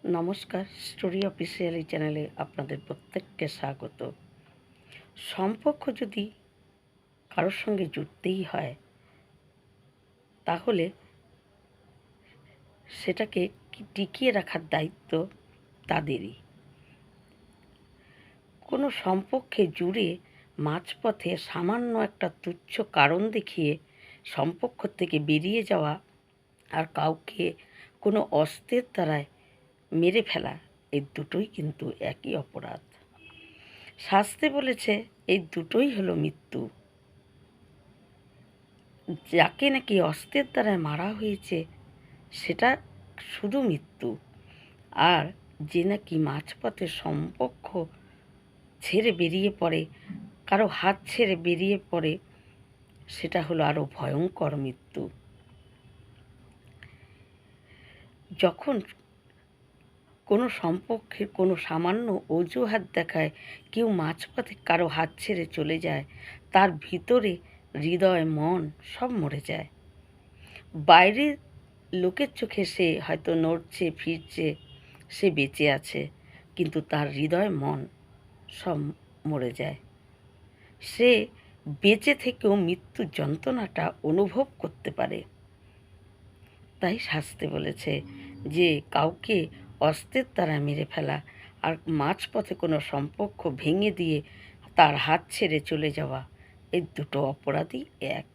নমস্কার, story official এই চ্যানেলে আপনাদের প্রত্যেককে স্বাগত। সম্পর্ক যদি কারোর সঙ্গে জুড়তেই হয় তাহলে সেটাকে টিকিয়ে রাখার দায়িত্ব তাদেরই। কোনো সম্পর্কে জুড়ে মাঝপথে সামান্য একটা তুচ্ছ কারণ দেখিয়ে সম্পর্ক থেকে বেরিয়ে যাওয়া আর কাউকে কোনো অস্ত্রের দ্বারায় মেরে ফেলা, এই দুটোই কিন্তু একই অপরাধ। শাস্ত্রে বলেছে এই দুটোই হলো মৃত্যু। যাকে নাকি অস্ত্রের দ্বারা মারা হয়েছে সেটা শুধু মৃত্যু, আর যে নাকি মাঝপথে সম্পর্ক ছেড়ে বেরিয়ে পড়ে, কারো হাত ছেড়ে বেরিয়ে পড়ে, সেটা হলো আরও ভয়ঙ্কর মৃত্যু। যখন কোনো সম্পর্কে কোনো সামান্য অজুহাত দেখায় কেউ মাঝপথে কারো হাত ছেড়ে চলে যায়, তার ভিতরে হৃদয় মন সব মরে যায়। বাইরের লোকের চোখে সে হয়তো নড়ছে ফিরছে, সে বেঁচে আছে, কিন্তু তার হৃদয় মন সব মরে যায়। সে বেঁচে থেকেও মৃত্যুর যন্ত্রণাটা অনুভব করতে পারে। তাই শাস্ত্রে বলেছে যে কাউকে অস্ত্রের দ্বারা মেরে ফেলা আর মাঝপথে কোনো সম্পর্ক ভেঙে দিয়ে তার হাত ছেড়ে চলে যাওয়া, এই দুটো অপরাধই এক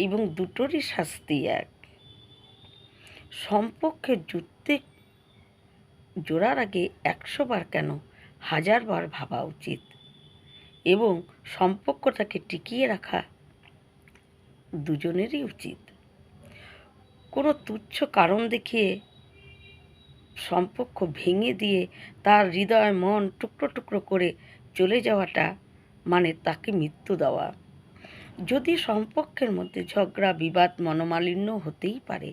এবং দুটোরই শাস্তি এক। সম্পর্কে জোড়ার আগে 100 বার কেন 1000 বার ভাবা উচিত এবং সম্পর্কটাকে টিকিয়ে রাখা দুজনেরই উচিত। কোনো তুচ্ছ কারণ দেখিয়ে সম্পর্ক ভেঙে দিয়ে তার হৃদয় মন টুকরো টুকরো করে চলে যাওয়াটা মানে তাকে মৃত্যু দেওয়া। যদি সম্পর্কের মধ্যে ঝগড়া বিবাদ মনোমালিন্য হতেই পারে,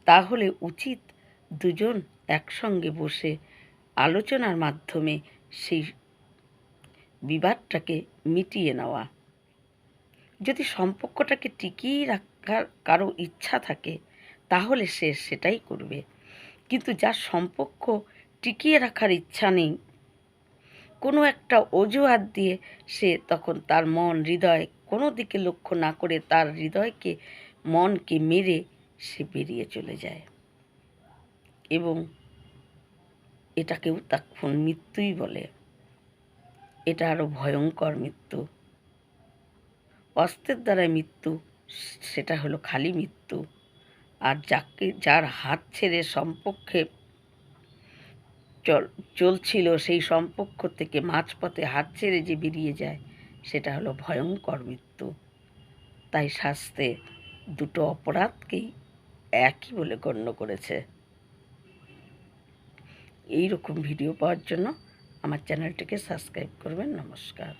তাহলে উচিত দুজন একসঙ্গে বসে আলোচনার মাধ্যমে সেই বিবাদটাকে মিটিয়ে নেওয়া। যদি সম্পর্কটাকে টিকিয়ে রাখার কারো ইচ্ছা থাকে তাহলে সে সেটাই করবে, কিন্তু যার সম্পর্ক টিকিয়ে রাখার ইচ্ছা নেই, কোনো একটা অজুহাত দিয়ে সে তখন তার মন হৃদয় কোনো দিকে লক্ষ্য না করে তার হৃদয়কে মনকে মেরে সে বেরিয়ে চলে যায় এবং এটাকেও তখন মৃত্যুই বলে। এটা আরও ভয়ঙ্কর মৃত্যু। অস্ত্রের দ্বারা মৃত্যু সেটা হলো খালি মৃত্যু, আর যার হাত ছেড়ে সম্পর্কে চলছিল সেই সম্পর্ক থেকে মাঝপথে হাত ছেড়ে যে বেরিয়ে যায় সেটা হলো ভয়ঙ্কর মৃত্যু। তাই শাস্ত্রে দুটো অপরাধকেই একই বলে গণ্য করেছে। এই রকম ভিডিও পাওয়ার জন্য আমার চ্যানেলটিকে সাবস্ক্রাইব করবেন। নমস্কার।